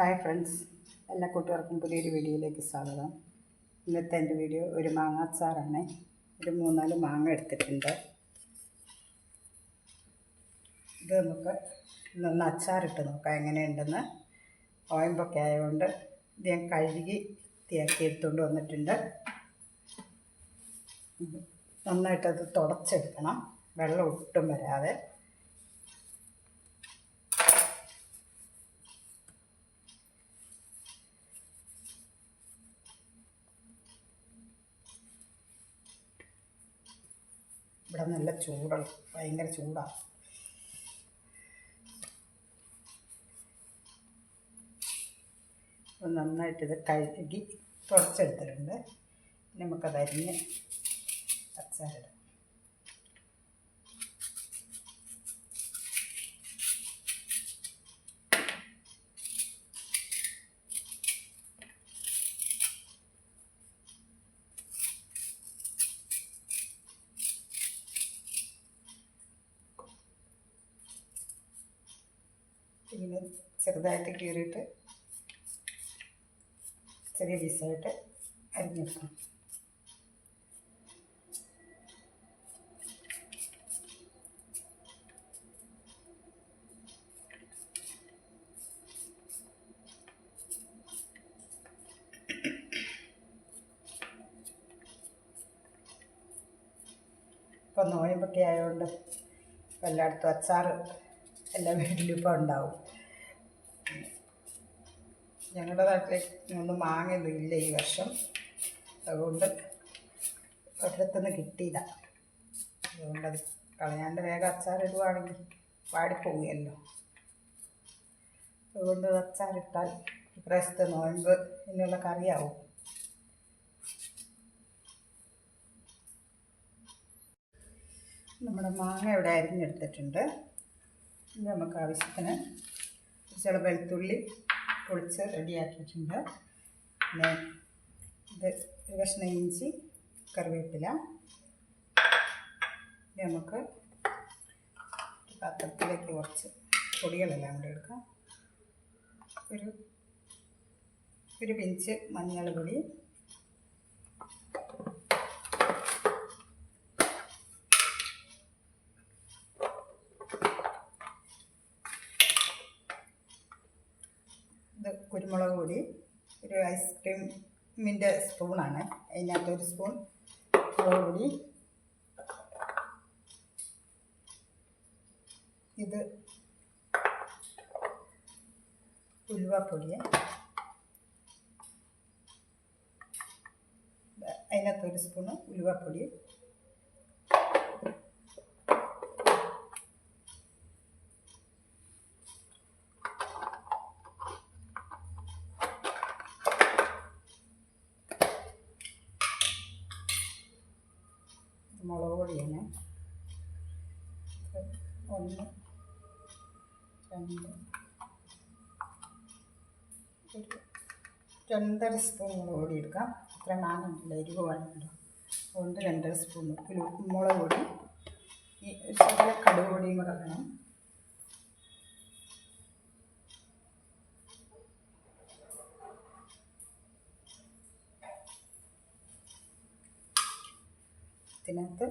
Hi friends, എല്ലാ കൂട്ടുകാർക്കും പുതിയൊരു വീഡിയോയിലേക്ക് സ്വാഗതം. ഇന്നത്തെ എൻ്റെ വീഡിയോ ഒരു മാങ്ങ അച്ചാറാണ്. ഒരു 3-4 മാങ്ങ എടുത്തിട്ടുണ്ട്. ഇത് നമുക്ക് ഇന്നൊന്ന് അച്ചാറിട്ട് നോക്കാം എങ്ങനെയുണ്ടെന്ന്. ഓയമ്പൊക്കെ ആയതുകൊണ്ട് ഇത് ഞാൻ കഴുകി വൃത്തിയാക്കി എടുത്തുകൊണ്ട് വന്നിട്ടുണ്ട്. നന്നായിട്ടത് തുടച്ചെടുക്കണം, വെള്ളം ഒട്ടും വരാതെ. ഇവിടെ നല്ല ചൂടാണ്, ഭയങ്കര ചൂടാണ്. അപ്പോൾ നന്നായിട്ടിത് കഴുകി തുടച്ചെടുത്തിട്ടുണ്ട്. നമുക്കത് അരിഞ്ഞ് അച്ചാറിടാം. ഇങ്ങനെ ചെറുതായിട്ട് കീറിയിട്ട് ചെറിയ പീസായിട്ട് അരിഞ്ഞെടുക്കണം. ഇപ്പം നോയമ്പൊക്കെ ആയതുകൊണ്ട് എല്ലായിടത്തും അച്ചാർ എല്ലാ വീട്ടിലും ഇപ്പോൾ ഉണ്ടാവും. ഞങ്ങളുടെ നാട്ടിൽ ഒന്നും മാങ്ങയൊന്നും ഇല്ല ഈ വർഷം, അതുകൊണ്ട് ഒരിടത്തുനിന്ന് കിട്ടിയില്ല. അതുകൊണ്ടത് കളയാണ്ട് വേഗം അച്ചാറിടുവാണെങ്കിൽ പാടിപ്പോവുകയല്ലോ. അതുകൊണ്ട് അച്ചാറിട്ടാൽ ഇപ്രാവശ്യത്തെ നോയമ്പ് എന്നുള്ള കറിയാവും. നമ്മുടെ മാങ്ങ ഇവിടെ അരിഞ്ഞെടുത്തിട്ടുണ്ട്. ഇനി നമുക്ക് ആവശ്യത്തിന് ചില വെളുത്തുള്ളി പൊളിച്ച് റെഡിയാക്കിയിട്ടുണ്ട്. പിന്നെ ഇത് ഒരു കഷ്ണം ഇഞ്ചി, കറിവേപ്പില. നമുക്ക് പാത്രത്തിലേക്ക് കുറച്ച് പൊടികളെല്ലാം കൂടെ എടുക്കാം. ഒരു പിഞ്ച് മഞ്ഞൾ പൊടി, ഇത് കുരുമുളക് പൊടി, ഒരു ഐസ്ക്രീമിൻ്റെ സ്പൂണാണ്, അതിനകത്തൊരു സ്പൂൺ മുളക് പൊടി. ഇത് ഉലുവപ്പൊടി, അതിനകത്തൊരു സ്പൂണ് ഉലുവപ്പൊടി. മുളക് പൊടിയാണ് 1, 2, 2.5 സ്പൂൺ മുളക് പൊടി എടുക്കാം. അത്ര മാങ്ങുന്നില്ല, എരിവ് വേണമല്ലോ, അതുകൊണ്ട് 2.5 സ്പൂൺ മുളക് പൊടി. ഈ ഒരു ശകല കടുക് പൊടിയും കൂടെ വേണം. ഇതിനകത്ത്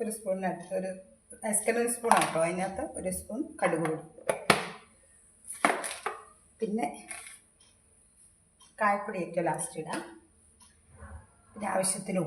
ഒരു സ്പൂണിനകത്ത് ഒരു ഐസ്ക്രീം സ്പൂൺ ആട്ടോ, അതിനകത്ത് ഒരു സ്പൂൺ കടുക് പൊടി. പിന്നെ കായപ്പൊടി ഏറ്റവും ലാസ്റ്റ് ഇടാം. പിന്നെ ആവശ്യത്തിന്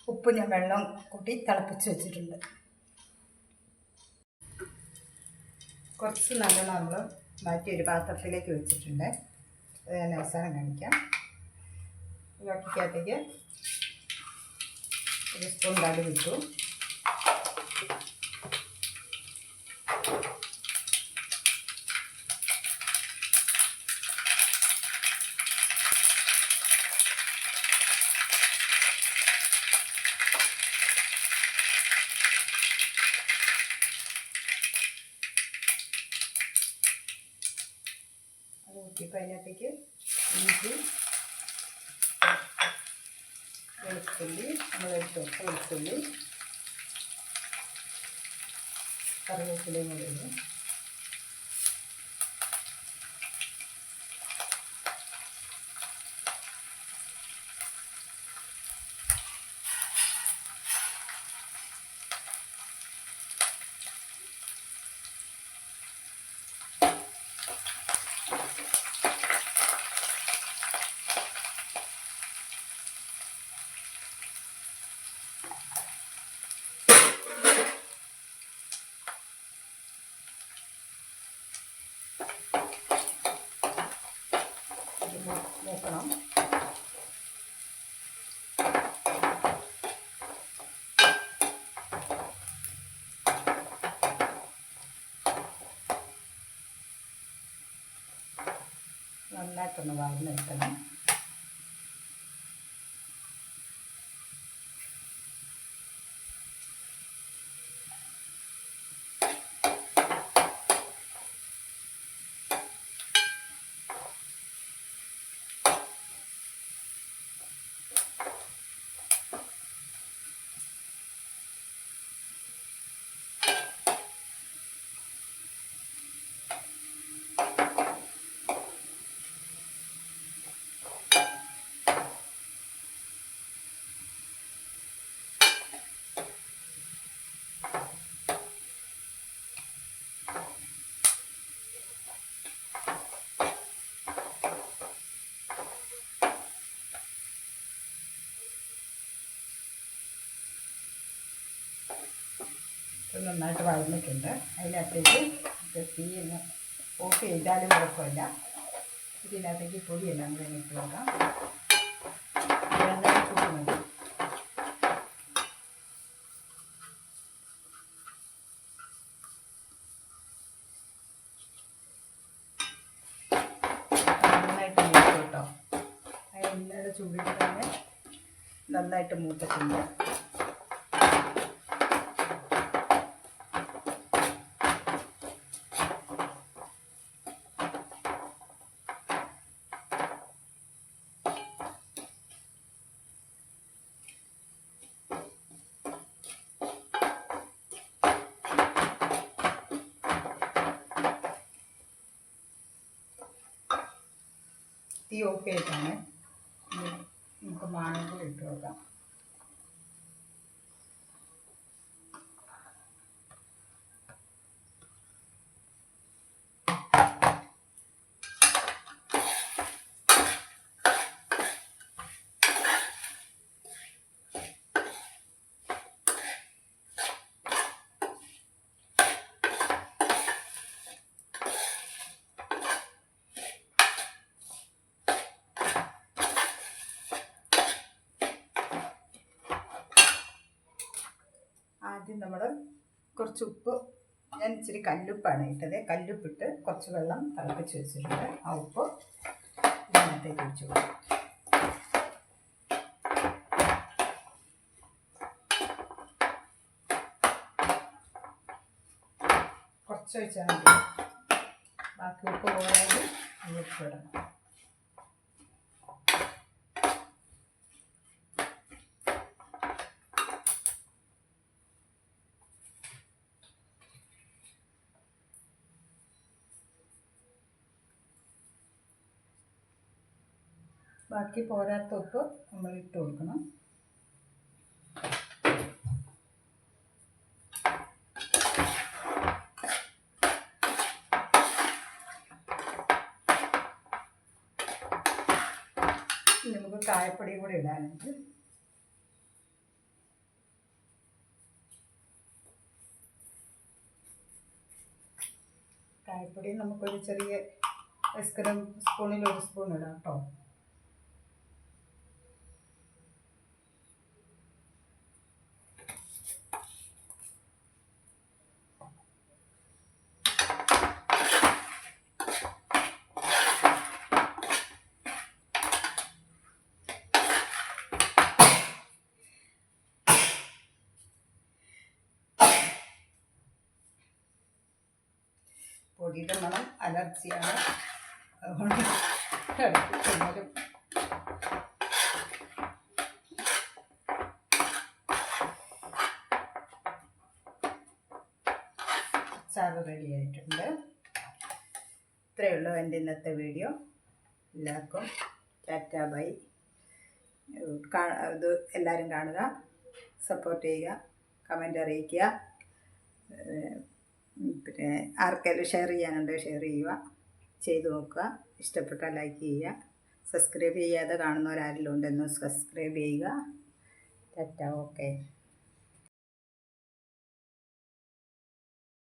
ഉപ്പ് ഞാൻ വെള്ളം കൂട്ടി തിളപ്പിച്ച് വെച്ചിട്ടുണ്ട്. കുറച്ച് നല്ലോണം നമ്മൾ മാറ്റി ഒരു പാത്രത്തിലേക്ക് വെച്ചിട്ടുണ്ട്. അത് ഞാൻ അവസാനം കാണിക്കാം. വട്ടിക്കകത്തേക്ക് ഒരു സ്പൂൺ കടുക് ഇട്ടു. അത് ഊറ്റിയപ്പോൾ അതിനകത്തേക്ക് ഇഞ്ചി, വെളുത്തുള്ളി, നമ്മൾ എടുത്ത് വെച്ച വെളുത്തുള്ളി, കറിവേപ്പിലയും കൂടെ ഇടും. നന്നായിട്ടൊന്ന് വഴന്നെടുക്കണം. നന്നായിട്ട് വഴന്നിട്ടുണ്ട്. അതിനകത്തേക്ക് തീ ഓഫ് ചെയ്താലും കുഴപ്പമില്ല. ഇതിനകത്തേക്ക് പൊടിയെല്ലാം കൂടെ ഇട്ട് വെക്കാം. വെള്ളം ചൂട് മതി. നന്നായിട്ട് മൂത്ത് കേട്ടോ. ആ എണ്ണയുടെ ചൂടിട്ട് തന്നെ നന്നായിട്ട് മൂത്തിട്ടുണ്ട്. തീ ഓഫ് ചെയ്തിട്ടാണ് നമുക്ക് മാങ്ങ കൂടി ഇട്ട് വെക്കാം. ആദ്യം നമ്മൾ കുറച്ച് ഉപ്പ്, ഞാൻ ഇച്ചിരി കല്ലുപ്പാണ് ഇട്ടത്. കല്ലുപ്പിട്ട് കുറച്ച് വെള്ളം തിളപ്പിച്ച് വെച്ചിട്ടുണ്ട്. ആ ഉപ്പ് ഇതിനകത്തേക്ക് ഒഴിച്ചു കൊടുക്കും. കുറച്ച് ഒഴിച്ചാൽ മതി. ബാക്കി ഉപ്പ് പോയാൽ ഉപ്പ് ഇടണം. ബാക്കി പോരാത്ത ഉപ്പ് നമ്മൾ ഇട്ട് കൊടുക്കണം. നമുക്ക് കായപ്പൊടിയും കൂടി ഇടാനുണ്ട്. കായപ്പൊടി നമുക്കൊരു ചെറിയ ഐസ്ക്രീം സ്പൂണിൽ 1 സ്പൂൺ ഇടാം കേട്ടോ. പൊടിയുടെ മണം അലർജിയാണ്, അതുകൊണ്ട് ഇടയ്ക്ക് അച്ചാറ് റെഡി ആയിട്ടുണ്ട്. ഇത്രയേ ഉള്ളൂ എൻ്റെ ഇന്നത്തെ വീഡിയോ. എല്ലാവർക്കും ടാറ്റ ബൈ. ഇത് എല്ലാവരും കാണുക, സപ്പോർട്ട് ചെയ്യുക, കമൻ്റ് അറിയിക്കുക. പിന്നെ ആർക്കെങ്കിലും ഷെയർ ചെയ്യാനുണ്ട് ഷെയർ ചെയ്യുക, ചെയ്ത് നോക്കുക. ഇഷ്ടപ്പെട്ടാൽ ലൈക്ക് ചെയ്യുക. സബ്സ്ക്രൈബ് ചെയ്യാതെ കാണുന്നവരാരെങ്കിലും ഉണ്ടെന്ന് സബ്സ്ക്രൈബ് ചെയ്യുക. ടാറ്റ. ഓക്കെ.